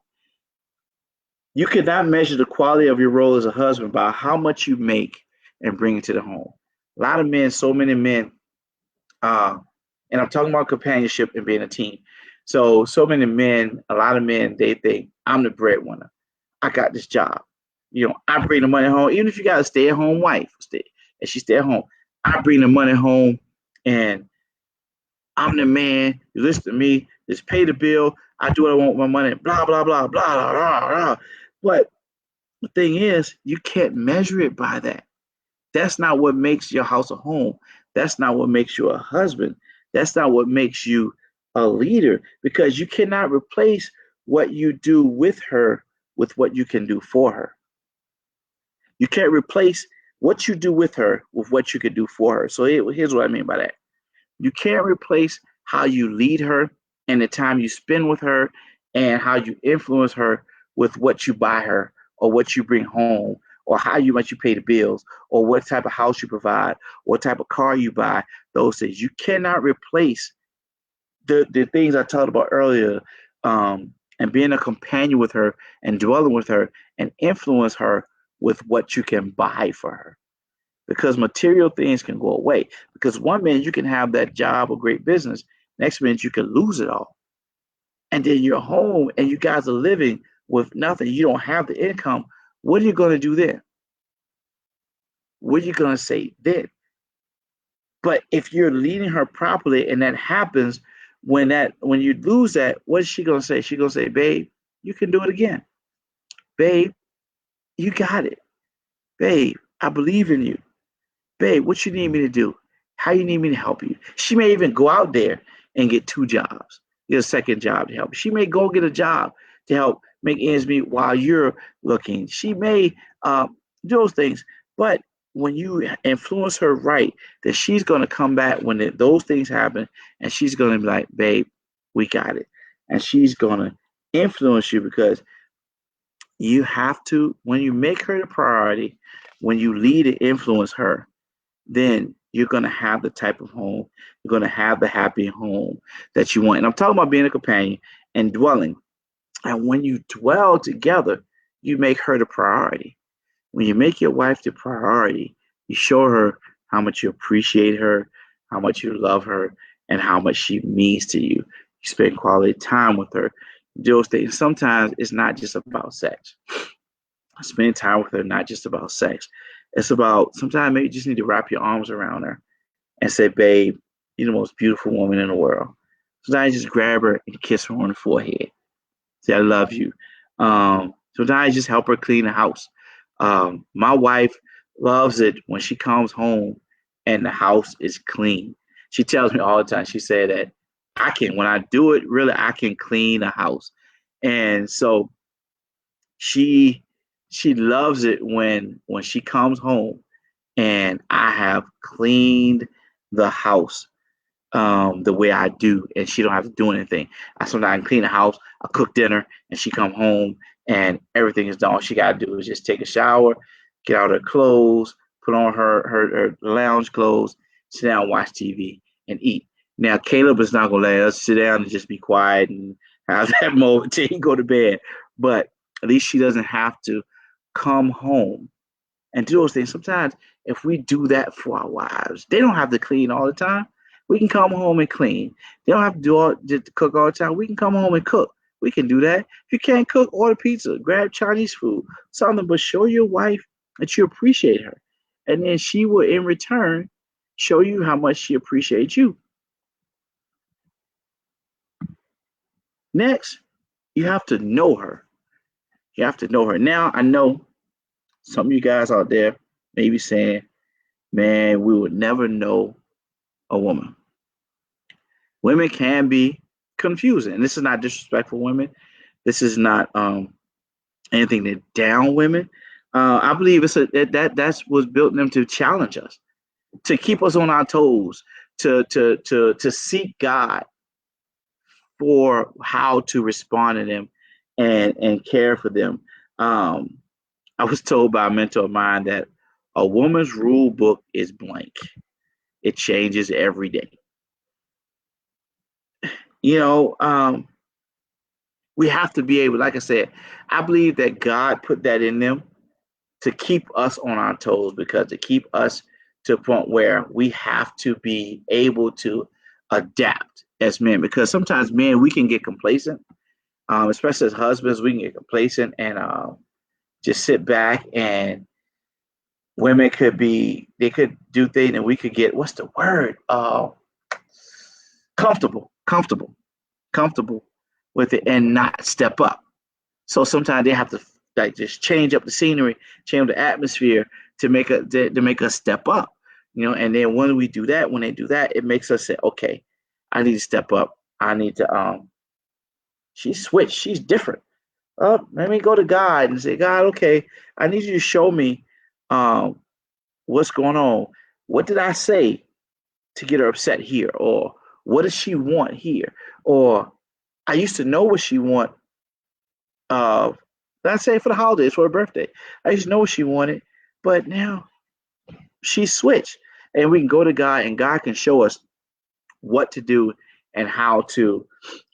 You cannot measure the quality of your role as a husband by how much you make and bring into the home. A lot of men, so many men, uh, and I'm talking about companionship and being a team. So many men, a lot of men, they think I'm the breadwinner. I got this job. I bring the money home. Even if you got a stay-at-home wife, and she stay at home, I bring the money home, and I'm the man. You listen to me. Just pay the bill. I do what I want with my money. Blah blah blah blah blah blah blah. But the thing is, you can't measure it by that. That's not what makes your house a home. That's not what makes you a husband. That's not what makes you a leader because you cannot replace what you do with her with what you can do for her. You can't replace what you do with her with what you can do for her. So here's what I mean by that. You can't replace how you lead her and the time you spend with her and how you influence her with what you buy her or what you bring home or how much you pay the bills or what type of house you provide, what type of car you buy, those things. You cannot replace the things I talked about earlier, and being a companion with her and dwelling with her and influence her with what you can buy for her. Because material things can go away. Because one minute you can have that job or great business, next minute you can lose it all. And then you're home and you guys are living with nothing. You don't have the income. What are you going to do then? What are you going to say then? But if you're leading her properly and that happens, when you lose that, what is she gonna say? She's gonna say, babe, you can do it again. Babe, you got it. Babe, I believe in you. Babe, what you need me to do? How you need me to help you? She may even go out there and get two jobs, get a second job to help. She may go get a job to help make ends meet while you're looking. She may do those things, but when you influence her right, that she's going to come back when those things happen, and she's going to be like, "Babe, we got it," and she's going to influence you because you have to. When you make her the priority, when you lead and influence her, then you're going to have the type of home, you're going to have the happy home that you want. And I'm talking about being a companion and dwelling. And when you dwell together, you make her the priority. When you make your wife the priority, you show her how much you appreciate her, how much you love her, and how much she means to you. You spend quality time with her. Those things. Sometimes it's not just about sex. Spending time with her, not just about sex. It's about sometimes maybe you just need to wrap your arms around her and say, babe, you're the most beautiful woman in the world. Sometimes just grab her and kiss her on the forehead. Say, I love you. Sometimes just help her clean the house. My wife loves it when she comes home and the house is clean. She tells me all the time. She said that I can, when I do it, really, I can clean a house. And so she she loves it when she comes home and I have cleaned the house the way I do, and she don't have to do anything. I sometimes clean the house, I cook dinner, and she come home and everything is done. All she gotta do is just take a shower, get out her clothes, put on her lounge clothes, sit down, watch TV, and eat. Now Caleb is not gonna let us sit down and just be quiet and have that moment till he go to bed. But at least she doesn't have to come home and do those things. Sometimes, if we do that for our wives, they don't have to clean all the time. We can come home and clean. They don't have to do all just cook all the time. We can come home and cook. We can do that. If you can't cook, order pizza, grab Chinese food, something. But show your wife that you appreciate her, and then she will, in return, show you how much she appreciates you. Next, you have to know her. You have to know her. Now, I know some of you guys out there may be saying, "Man, we would never know a woman." Women can be confusing. And this is not disrespectful women. This is not anything to down women. I believe that's was built in them to challenge us, to keep us on our toes, to seek God for how to respond to them and care for them. Um, I was told by a mentor of mine that a woman's rule book is blank. It changes every day. You know, we have to be able, like I said, I believe that God put that in them to keep us on our toes, because to keep us to a point where we have to be able to adapt as men, because sometimes men, we can get complacent, especially as husbands, we can get complacent and just sit back, and women could be, they could do things and we could get, what's the word, comfortable comfortable with it and not step up. So sometimes they have to like just change up the scenery, change the atmosphere to make us step up, you know. And then when we do that, when they do that, it makes us say, okay, I need to step up. I need to she's switched, she's different. Let me go to God and say, God, okay, I need you to show me um what's going on. What did I say to get her upset here? Or what does she want here? Or I used to know what she want uh let's say for the holidays, for her birthday. I used to know what she wanted, but now she switched. And we can go to God and God can show us what to do and how to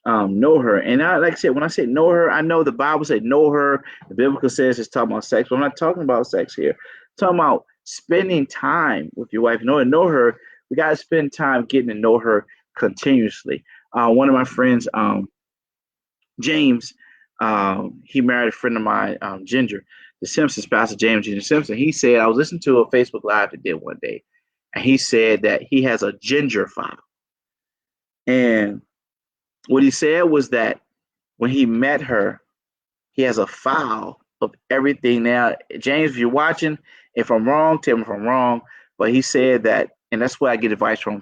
know her. And I, like I said, when I say know her, I know the Bible said know her. The biblical says it's talking about sex, but I'm not talking about sex here. I'm talking about spending time with your wife. Know her. We got to spend time getting to know her continuously. One of my friends, James, he married a friend of mine, Ginger, the Simpsons, Pastor James Ginger Simpson. He said, I was listening to a Facebook Live that did one day, and he said that he has a ginger file. And what he said was that when he met her, he has a file of everything. Now, James, if you're watching, if I'm wrong, tell me if I'm wrong. But he said that, and that's where I get advice from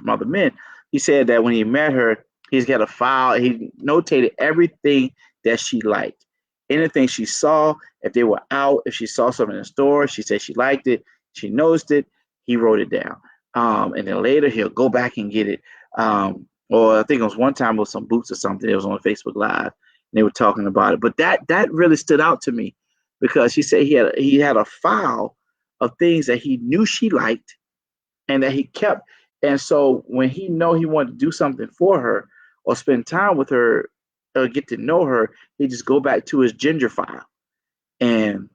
other men. He said that when he met her, he's got a file. He notated everything that she liked, anything she saw. If they were out, if she saw something in the store, she said she liked it. She noticed it. He wrote it down, and then later he'll go back and get it. Or I think it was one time with some boots or something. It was on Facebook Live, and they were talking about it. But that really stood out to me, because he said he had a file of things that he knew she liked and that he kept. And so when he know he wanted to do something for her or spend time with her or get to know her, he just go back to his ginger file and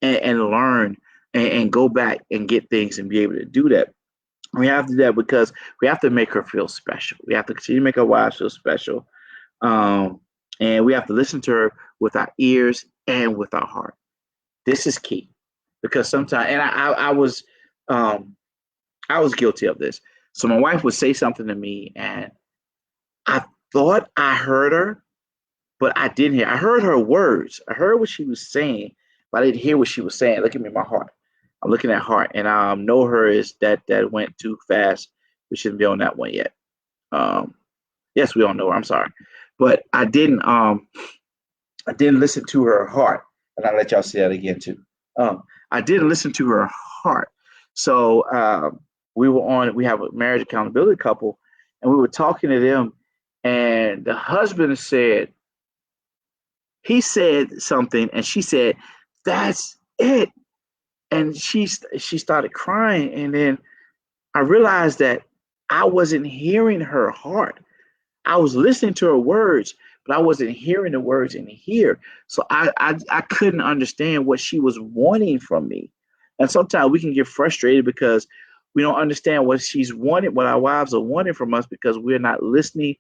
and learn and go back and get things and be able to do that. We have to do that because we have to make her feel special. We have to continue to make our wives feel special. Um, and we have to listen to her with our ears and with our heart. This is key, because sometimes, and um, I was guilty of this. So my wife would say something to me, and I thought I heard her, but I didn't hear. I heard her words. I heard what she was saying, but I didn't hear what she was saying. Look at me, my heart. I'm looking at heart, and know her is that went too fast. We shouldn't be on that one yet. Um, yes, we all know her. I'm sorry, but I didn't listen to her heart, and I'll let y'all see that again too. Um, I didn't listen to her heart. So we have a marriage accountability couple, and we were talking to them, and the husband said, he said something, and she said, "That's it." And she started crying, and then I realized that I wasn't hearing her heart. I was listening to her words, but I wasn't hearing the words in here. So I couldn't understand what she was wanting from me. And sometimes we can get frustrated because we don't understand what she's wanting, what our wives are wanting from us because we're not listening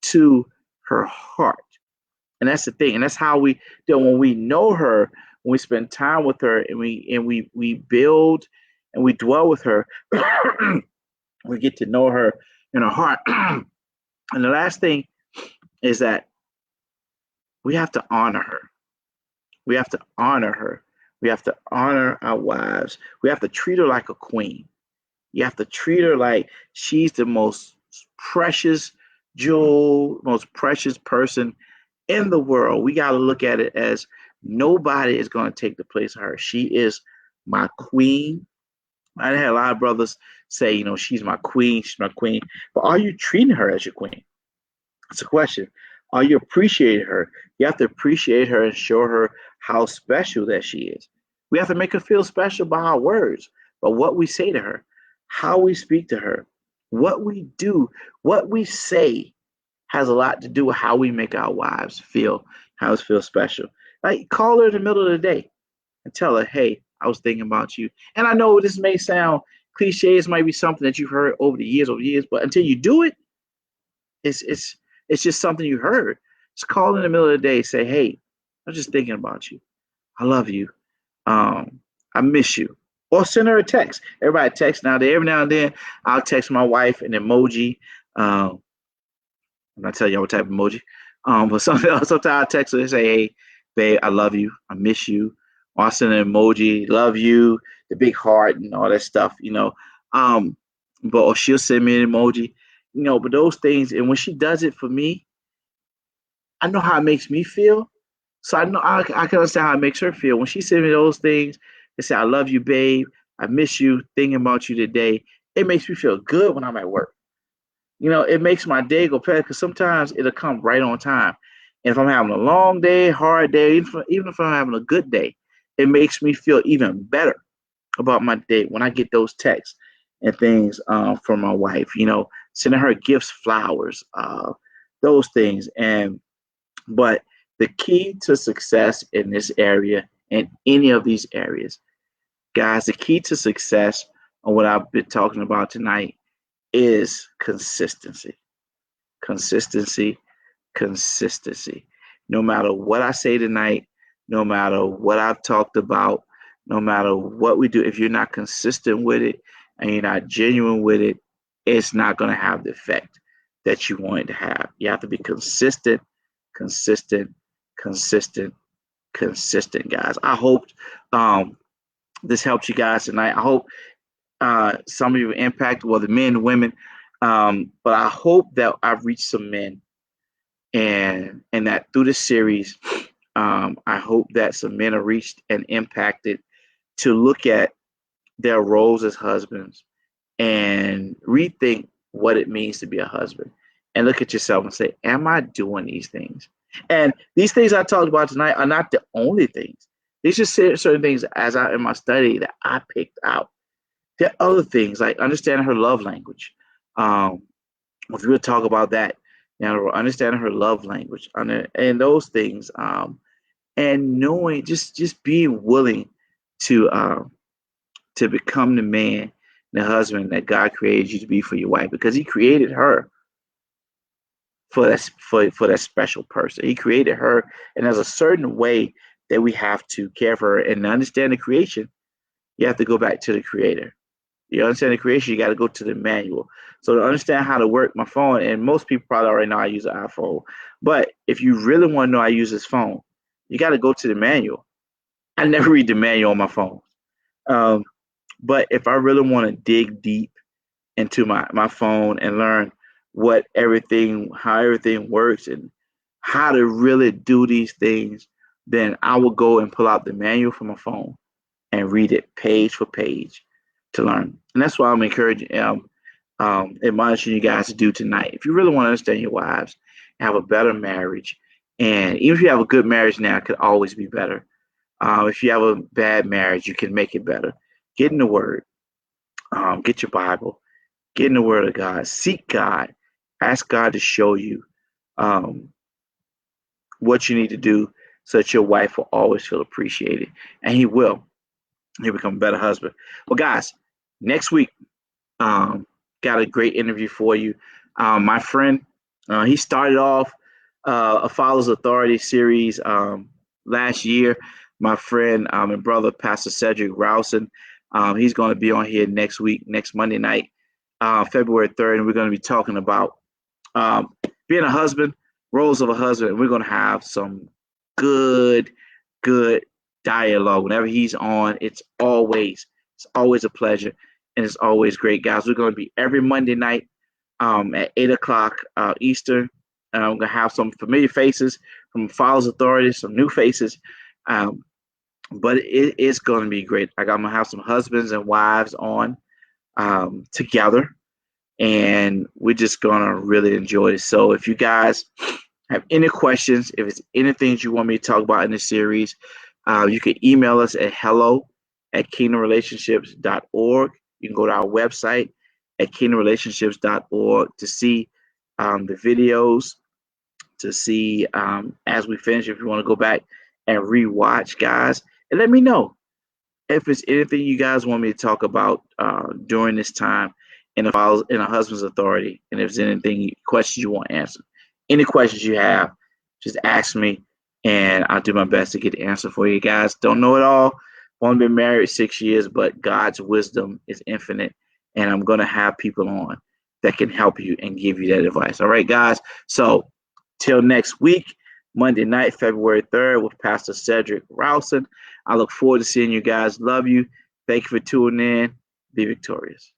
to her heart. And that's the thing. And that's how we do when we know her, when we spend time with her and we build and we dwell with her, we get to know her in her heart. And the last thing is that we have to honor her. We have to honor her. We have to honor our wives. We have to treat her like a queen. You have to treat her like she's the most precious jewel, most precious person in the world. We got to look at it as nobody is going to take the place of her. She is my queen. I had a lot of brothers say, she's my queen, she's my queen. But are you treating her as your queen? It's a question. Are you appreciating her? You have to appreciate her and show her how special that she is. We have to make her feel special by our words, by what we say to her, how we speak to her, what we do, what we say has a lot to do with how we make our wives feel, how us feel special. Like call her in the middle of the day and tell her, hey, I was thinking about you. And I know this may sound cliche, this might be something that you've heard over the years, but until you do it, it's it's it's just something you heard. Just call in the middle of the day, say, "Hey, I'm just thinking about you. I love you. I miss you." Or send her a text. Everybody texts now. Every now and then, I'll text my wife an emoji. Um, I'm not telling you what type of emoji. But sometimes I text her and say, "Hey, babe, I love you. I miss you." Or I send an emoji, love you, the big heart, and all that stuff. Um, but or she'll send me an emoji. But those things, and when she does it for me, I know how it makes me feel. So I know I can understand how it makes her feel. When she sends me those things and say, I love you, babe. I miss you, thinking about you today. It makes me feel good when I'm at work. It makes my day go past because sometimes it'll come right on time. And if I'm having a long day, hard day, even if I'm having a good day, it makes me feel even better about my day when I get those texts and things from my wife, sending her gifts, flowers, those things. But the key to success in this area, in any of these areas, guys, the key to success on what I've been talking about tonight is consistency. Consistency, consistency. No matter what I say tonight, no matter what I've talked about, no matter what we do, if you're not consistent with it and you're not genuine with it, it's not going to have the effect that you want it to have. You have to be consistent, consistent, consistent, consistent, guys. I hope um, this helps you guys tonight. I hope some of you impact, whether men, women, but I hope that I've reached some men and that through this series, I hope that some men are reached and impacted to look at their roles as husbands and rethink what it means to be a husband and look at yourself and say, am I doing these things? And these things I talked about tonight are not the only things. These just certain things as I in my study that I picked out. There are other things like understanding her love language. Um, if we would talk about that, understanding her love language and those things, and knowing just being willing to to become the man, the husband that God created you to be for your wife, because He created her for that special person. He created her, and there's a certain way that we have to care for her. And to understand the creation, you have to go back to the Creator. You understand the creation, you got to go to the manual. So to understand how to work my phone, and most people probably already know I use an iPhone, but if you really want to know I use this phone, you got to go to the manual. I never read the manual on my phone. But if I really want to dig deep into my phone and learn how everything works and how to really do these things, then I will go and pull out the manual from my phone and read it page for page to learn. And that's why I'm encouraging, admonishing you guys to do tonight. If you really want to understand your wives, have a better marriage, and even if you have a good marriage now, it could always be better. If you have a bad marriage, you can make it better. Get in the Word, get your Bible, get in the Word of God, seek God, ask God to show you um, what you need to do so that your wife will always feel appreciated, and He will. He'll become a better husband. Well, guys, next week, um, got a great interview for you. My friend, he started off a Follows Authority series last year. My friend and brother, Pastor Cedric Rousen, he's going to be on here next week, next Monday night, February 3rd, and we're going to be talking about um, being a husband, roles of a husband, and we're going to have some good, good dialogue. Whenever he's on, it's always a pleasure, and it's always great, guys. We're going to be every Monday night at 8 o'clock Eastern. We're going to have some familiar faces from Follows Authority, some new faces, um, but it's going to be great. I'm going to have some husbands and wives on together, and we're just gonna really enjoy it. So if you guys have any questions, if it's anything you want me to talk about in this series, you can email us at hello@kingdomrelationships.org. You can go to our website at kingdomrelationships.org to see the videos, to see as we finish, if you want to go back and rewatch, guys, and let me know if it's anything you guys want me to talk about during this time in a husband's authority, and if there's anything questions you want answered, any questions you have, just ask me, and I'll do my best to get the answer for you guys. Don't know it all. Only been married 6 years, but God's wisdom is infinite, and I'm gonna have people on that can help you and give you that advice. All right, guys. So till next week, Monday night, February 3rd, with Pastor Cedric Rousen. I look forward to seeing you guys. Love you. Thank you for tuning in. Be victorious.